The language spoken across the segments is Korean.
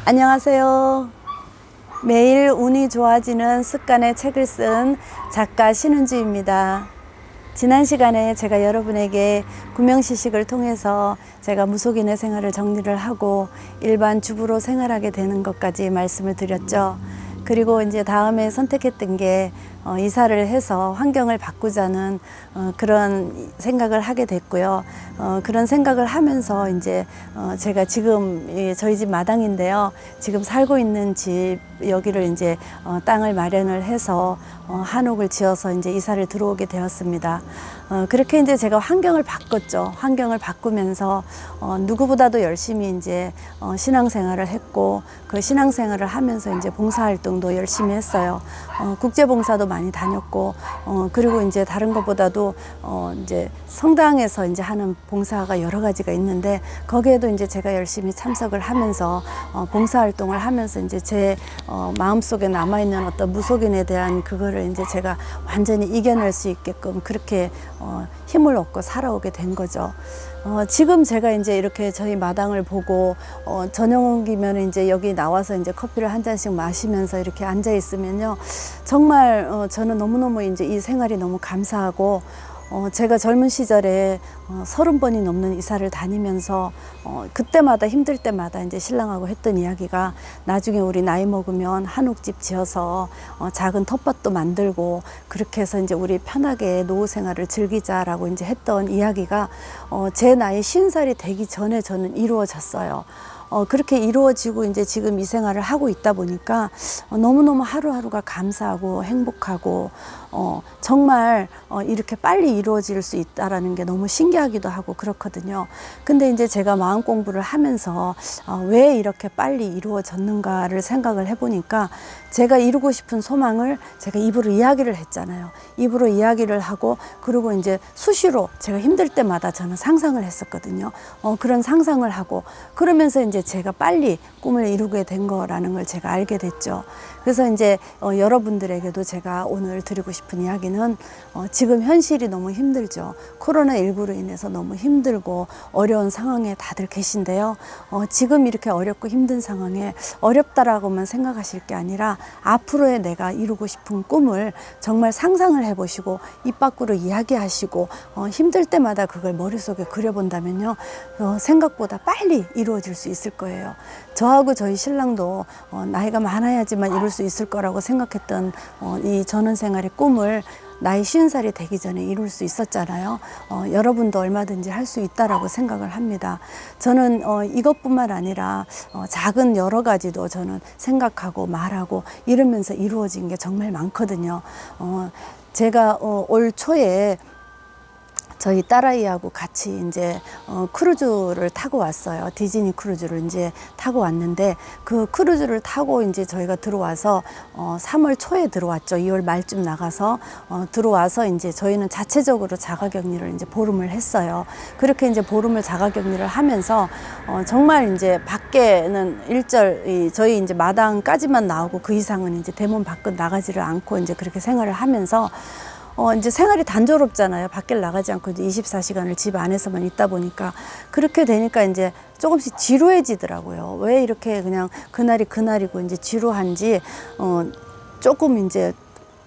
안녕하세요. 매일 운이 좋아지는 습관의 책을 쓴 작가 신은주입니다. 지난 시간에 제가 여러분에게 구명시식을 통해서 제가 무속인의 생활을 정리를 하고 일반 주부로 생활하게 되는 것까지 말씀을 드렸죠. 그리고 이제 다음에 선택했던 게 이사를 해서 환경을 바꾸자는 그런 생각을 하게 됐고요. 그런 생각을 하면서 이제 제가 지금 저희 집 마당인데요. 지금 살고 있는 집 여기를 이제 땅을 마련을 해서 한옥을 지어서 이제 이사를 들어오게 되었습니다. 그렇게 이제 제가 환경을 바꿨죠. 환경을 바꾸면서 누구보다도 열심히 이제 신앙생활을 했고 그 신앙생활을 하면서 이제 봉사활동도 열심히 했어요. 국제봉사도 많이 다녔고 그리고 이제 다른 것보다도 이제 성당에서 이제 하는 봉사가 여러 가지가 있는데 거기에도 이제 제가 열심히 참석을 하면서 봉사활동을 하면서 이제 제 마음속에 남아있는 어떤 무속인에 대한 그거를 이제 제가 완전히 이겨낼 수 있게끔 그렇게 힘을 얻고 살아오게 된 거죠. 지금 제가 이제 이렇게 저희 마당을 보고 저녁이면 이제 여기 나와서 이제 커피를 한 잔씩 마시면서 이렇게 앉아 있으면요, 정말 저는 너무너무 이제 이 생활이 너무 감사하고 제가 젊은 시절에 30번이 넘는 이사를 다니면서 그때마다 힘들 때마다 이제 신랑하고 했던 이야기가 나중에 우리 나이 먹으면 한옥집 지어서 작은 텃밭도 만들고 그렇게 해서 이제 우리 편하게 노후 생활을 즐기자라고 이제 했던 이야기가 제 나이 50살이 되기 전에 저는 이루어졌어요. 그렇게 이루어지고 이제 지금 이 생활을 하고 있다 보니까 너무너무 하루하루가 감사하고 행복하고 정말 이렇게 빨리 이루어질 수 있다라는 게 너무 신기하기도 하고 그렇거든요. 근데 이제 제가 마음 공부를 하면서 왜 이렇게 빨리 이루어졌는가를 생각을 해보니까 제가 이루고 싶은 소망을 제가 입으로 이야기를 했잖아요. 입으로 이야기를 하고 그리고 이제 수시로 제가 힘들 때마다 저는 상상을 했었거든요. 그런 상상을 하고 그러면서 이제 제가 빨리 꿈을 이루게 된 거라는 걸 제가 알게 됐죠. 그래서 이제 여러분들에게도 제가 오늘 드리고 싶은 이야기는 지금 현실이 너무 힘들죠. 코로나19로 인해서 너무 힘들고 어려운 상황에 다들 계신데요. 지금 이렇게 어렵고 힘든 상황에 어렵다라고만 생각하실 게 아니라 앞으로의 내가 이루고 싶은 꿈을 정말 상상을 해보시고 입 밖으로 이야기하시고 힘들 때마다 그걸 머릿속에 그려본다면요, 생각보다 빨리 이루어질 수 있을 거예요. 저하고 저희 신랑도 나이가 많아야지만 이룰 수 있을 거라고 생각했던 이 전원생활의 꿈을 나이 50살이 되기 전에 이룰 수 있었잖아요. 여러분도 얼마든지 할 수 있다라고 생각을 합니다. 저는 이것뿐만 아니라 작은 여러 가지도 저는 생각하고 말하고 이러면서 이루어진 게 정말 많거든요. 제가 올 초에 저희 딸아이하고 같이 이제 크루즈를 타고 왔어요. 디즈니 크루즈를 이제 타고 왔는데 그 크루즈를 타고 이제 저희가 들어와서 3월 초에 들어왔죠. 2월 말쯤 나가서 들어와서 이제 저희는 자체적으로 자가격리를 이제 보름을 했어요. 그렇게 이제 보름을 자가격리를 하면서 정말 이제 밖에는 저희 이제 마당까지만 나오고 그 이상은 이제 대문 밖은 나가지를 않고 이제 그렇게 생활을 하면서 이제 생활이 단조롭잖아요. 밖을 나가지 않고 이제 24시간을 집 안에서만 있다 보니까 그렇게 되니까 이제 조금씩 지루해지더라고요. 왜 이렇게 그냥 그날이 그날이고 이제 지루한지 조금 이제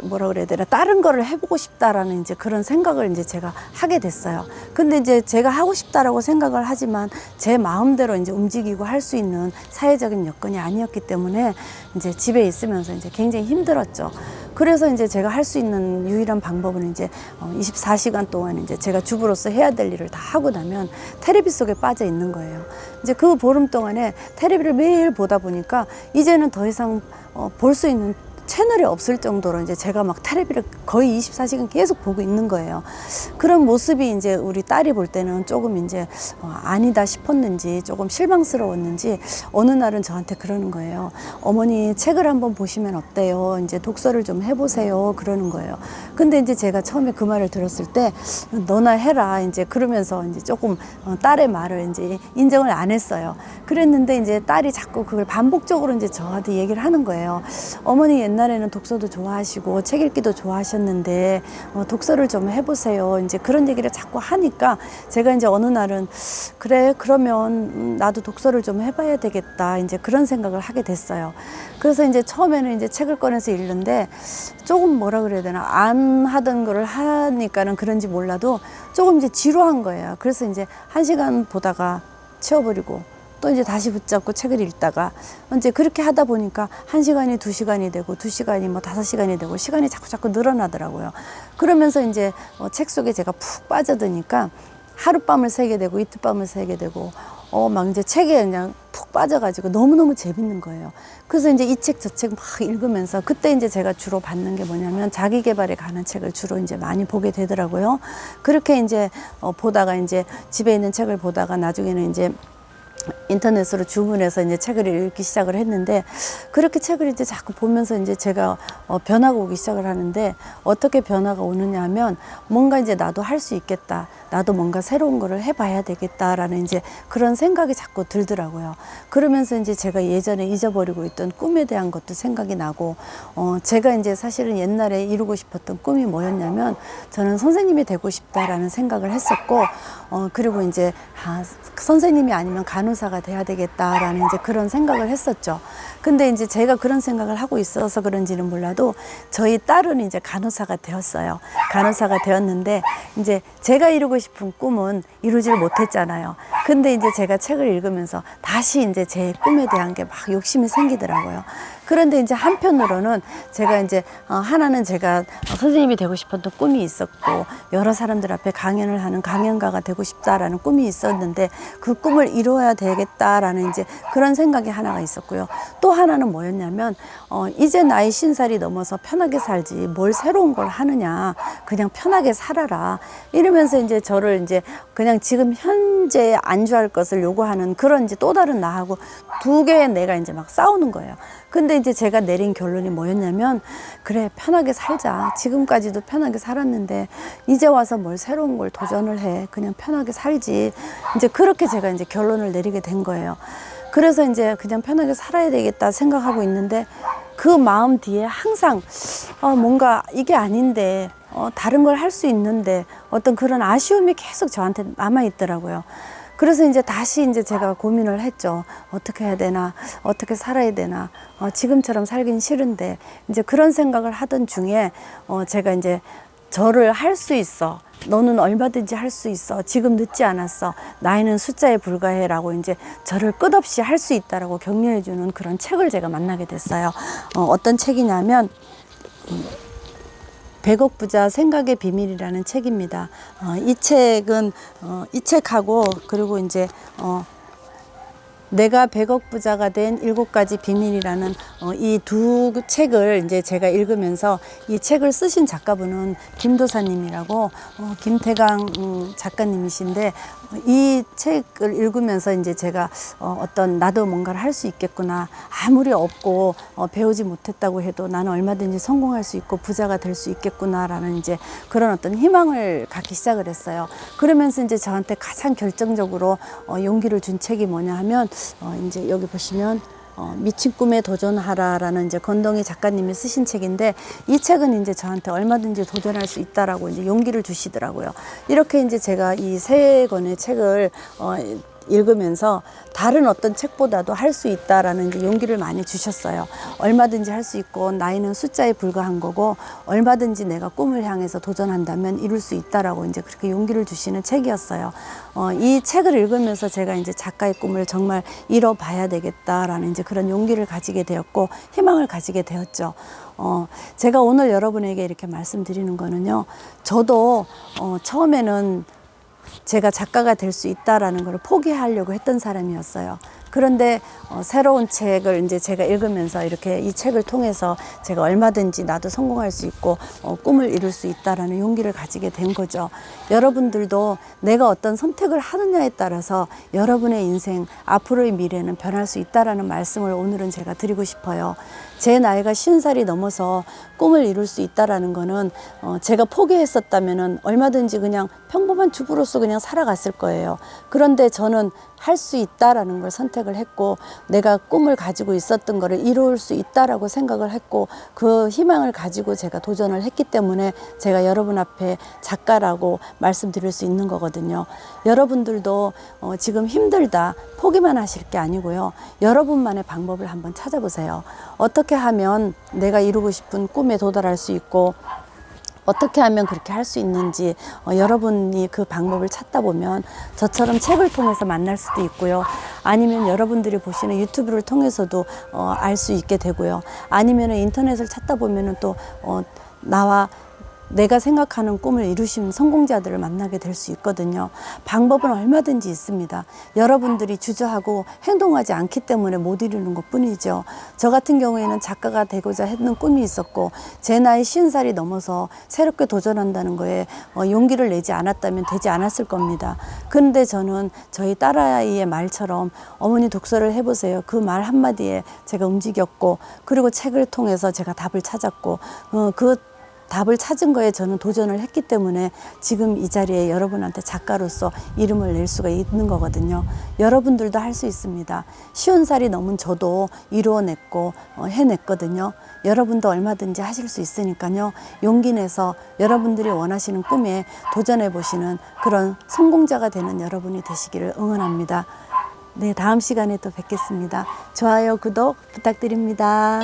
뭐라 그래야 되나, 다른 거를 해보고 싶다라는 이제 그런 생각을 이제 제가 하게 됐어요. 근데 이제 제가 하고 싶다라고 생각을 하지만 제 마음대로 이제 움직이고 할 수 있는 사회적인 여건이 아니었기 때문에 이제 집에 있으면서 이제 굉장히 힘들었죠. 그래서 이제 제가 할 수 있는 유일한 방법은 이제 24시간 동안 이제 제가 주부로서 해야 될 일을 다 하고 나면 텔레비 속에 빠져 있는 거예요. 이제 그 보름 동안에 텔레비를 매일 보다 보니까 이제는 더 이상 볼 수 있는 채널이 없을 정도로 이제 제가 막 텔레비를 거의 24시간 계속 보고 있는 거예요. 그런 모습이 이제 우리 딸이 볼 때는 조금 이제 아니다 싶었는지 조금 실망스러웠는지 어느 날은 저한테 그러는 거예요. 어머니, 책을 한번 보시면 어때요? 이제 독서를 좀 해보세요. 그러는 거예요. 근데 이제 제가 처음에 그 말을 들었을 때 너나 해라 이제 그러면서 이제 조금 딸의 말을 이제 인정을 안 했어요. 그랬는데 이제 딸이 자꾸 그걸 반복적으로 이제 저한테 얘기를 하는 거예요. 어머니, 옛날에 옛날에는 독서도 좋아하시고 책 읽기도 좋아하셨는데 독서를 좀 해보세요. 이제 그런 얘기를 자꾸 하니까 제가 이제 어느 날은 그래 그러면 나도 독서를 좀 해봐야 되겠다. 이제 그런 생각을 하게 됐어요. 그래서 이제 처음에는 이제 책을 꺼내서 읽는데 조금 뭐라 그래야 되나 안 하던 거를 하니까는 그런지 몰라도 조금 이제 지루한 거예요. 그래서 이제 1시간 보다가 치워버리고 또 이제 다시 붙잡고 책을 읽다가 이제 그렇게 하다 보니까 1시간이 2시간이 되고 2시간이 뭐 5시간이 되고 시간이 자꾸 늘어나더라고요. 그러면서 이제 책 속에 제가 푹 빠져드니까 하룻밤을 새게 되고 이틀밤을 새게 되고 막 이제 책에 그냥 푹 빠져가지고 너무너무 재밌는 거예요. 그래서 이제 이 책 저 책 막 읽으면서 그때 이제 제가 주로 받는 게 뭐냐면 자기 개발에 관한 책을 주로 이제 많이 보게 되더라고요. 그렇게 이제 보다가 이제 집에 있는 책을 보다가 나중에는 이제 인터넷으로 주문해서 이제 책을 읽기 시작을 했는데 그렇게 책을 이제 자꾸 보면서 이제 제가 변화가 오기 시작을 하는데 어떻게 변화가 오느냐 하면 뭔가 이제 나도 할 수 있겠다. 나도 뭔가 새로운 거를 해봐야 되겠다라는 이제 그런 생각이 자꾸 들더라고요. 그러면서 이제 제가 예전에 잊어버리고 있던 꿈에 대한 것도 생각이 나고, 제가 이제 사실은 옛날에 이루고 싶었던 꿈이 뭐였냐면 저는 선생님이 되고 싶다라는 생각을 했었고, 그리고 이제 선생님이 아니면 간호사가 돼야 되겠다라는 이제 그런 생각을 했었죠. 근데 이제 제가 그런 생각을 하고 있어서 그런지는 몰라도 저희 딸은 이제 간호사가 되었어요. 간호사가 되었는데 이제 제가 이루고 싶은 꿈은 이루질 못했잖아요. 근데 이제 제가 책을 읽으면서 다시 이제 제 꿈에 대한 게 막 욕심이 생기더라고요. 그런데 이제 한편으로는 제가 이제 하나는 제가 선생님이 되고 싶었던 꿈이 있었고 여러 사람들 앞에 강연을 하는 강연가가 되고 싶다라는 꿈이 있었는데 그 꿈을 이루어야 되겠다라는 이제 그런 생각이 하나가 있었고요. 또 하나는 뭐였냐면 이제 나이 50살이 넘어서 편하게 살지 뭘 새로운 걸 하느냐, 그냥 편하게 살아라 이러면서 이제 저를 이제 그냥 지금 현재 안주할 것을 요구하는 그런 이제 또 다른 나하고 두 개의 내가 이제 막 싸우는 거예요. 근데 이제 제가 내린 결론이 뭐였냐면 그래 편하게 살자. 지금까지도 편하게 살았는데 이제 와서 뭘 새로운 걸 도전을 해. 그냥 편하게 살지. 이제 그렇게 제가 이제 결론을 내리게 된 거예요. 그래서 이제 그냥 편하게 살아야 되겠다 생각하고 있는데 그 마음 뒤에 항상 뭔가 이게 아닌데 다른 걸 할 수 있는데 어떤 그런 아쉬움이 계속 저한테 남아 있더라고요. 그래서 이제 다시 이제 제가 고민을 했죠. 어떻게 해야 되나, 어떻게 살아야 되나, 지금처럼 살긴 싫은데, 이제 그런 생각을 하던 중에, 제가 이제 저를 할 수 있어. 너는 얼마든지 할 수 있어. 지금 늦지 않았어. 나이는 숫자에 불과해라고 이제 저를 끝없이 할 수 있다라고 격려해주는 그런 책을 제가 만나게 됐어요. 어떤 책이냐면, 100억 부자 생각의 비밀이라는 책입니다. 이 책은 이 책하고 그리고 이제 내가 100억 부자가 된 7가지 비밀이라는 이 두 책을 이제 제가 읽으면서 이 책을 쓰신 작가분은 김도사님이라고 김태강 작가님이신데 이 책을 읽으면서 이제 제가 어떤 나도 뭔가를 할 수 있겠구나. 아무리 없고 배우지 못했다고 해도 나는 얼마든지 성공할 수 있고 부자가 될 수 있겠구나라는 이제 그런 어떤 희망을 갖기 시작을 했어요. 그러면서 이제 저한테 가장 결정적으로 용기를 준 책이 뭐냐 하면 이제 여기 보시면 미친 꿈에 도전하라라는 이제 건동희 작가님이 쓰신 책인데 이 책은 이제 저한테 얼마든지 도전할 수 있다라고 이제 용기를 주시더라고요. 이렇게 이제 제가 이 세 권의 책을 읽으면서 다른 어떤 책보다도 할 수 있다라는 이제 용기를 많이 주셨어요. 얼마든지 할 수 있고 나이는 숫자에 불과한 거고 얼마든지 내가 꿈을 향해서 도전한다면 이룰 수 있다라고 이제 그렇게 용기를 주시는 책이었어요. 이 책을 읽으면서 제가 이제 작가의 꿈을 정말 이뤄봐야 되겠다라는 이제 그런 용기를 가지게 되었고 희망을 가지게 되었죠. 제가 오늘 여러분에게 이렇게 말씀드리는 거는요. 저도 처음에는 제가 작가가 될 수 있다라는 걸 포기하려고 했던 사람이었어요. 그런데 새로운 책을 이제 제가 읽으면서 이렇게 이 책을 통해서 제가 얼마든지 나도 성공할 수 있고 꿈을 이룰 수 있다라는 용기를 가지게 된 거죠. 여러분들도 내가 어떤 선택을 하느냐에 따라서 여러분의 인생, 앞으로의 미래는 변할 수 있다라는 말씀을 오늘은 제가 드리고 싶어요. 제 나이가 50살이 넘어서 꿈을 이룰 수 있다라는 거는 제가 포기했었다면은 얼마든지 그냥 평범한 주부로서 그냥 살아갔을 거예요. 그런데 저는 할 수 있다라는 걸 선택을 했고, 내가 꿈을 가지고 있었던 거를 이룰 수 있다라고 생각을 했고, 그 희망을 가지고 제가 도전을 했기 때문에 제가 여러분 앞에 작가라고 말씀드릴 수 있는 거거든요. 여러분들도 지금 힘들다 포기만 하실 게 아니고요. 여러분만의 방법을 한번 찾아보세요. 어떻게 하면 내가 이루고 싶은 꿈에 도달할 수 있고, 어떻게 하면 그렇게 할 수 있는지 여러분이 그 방법을 찾다 보면 저처럼 책을 통해서 만날 수도 있고요. 아니면 여러분들이 보시는 유튜브를 통해서도 알 수 있게 되고요. 아니면 인터넷을 찾다 보면 또 나와 내가 생각하는 꿈을 이루신 성공자들을 만나게 될 수 있거든요. 방법은 얼마든지 있습니다. 여러분들이 주저하고 행동하지 않기 때문에 못 이루는 것 뿐이죠. 저 같은 경우에는 작가가 되고자 했는 꿈이 있었고, 제 나이 50살이 넘어서 새롭게 도전한다는 거에 용기를 내지 않았다면 되지 않았을 겁니다. 그런데 저는 저희 딸아이의 말처럼 어머니 독서를 해보세요. 그 말 한마디에 제가 움직였고, 그리고 책을 통해서 제가 답을 찾았고, 그 답을 찾은 거에 저는 도전을 했기 때문에 지금 이 자리에 여러분한테 작가로서 이름을 낼 수가 있는 거거든요. 여러분들도 할 수 있습니다. 50살이 넘은 저도 이루어냈고 해냈거든요. 여러분도 얼마든지 하실 수 있으니까요. 용기 내서 여러분들이 원하시는 꿈에 도전해 보시는 그런 성공자가 되는 여러분이 되시기를 응원합니다. 네, 다음 시간에 또 뵙겠습니다. 좋아요, 구독 부탁드립니다.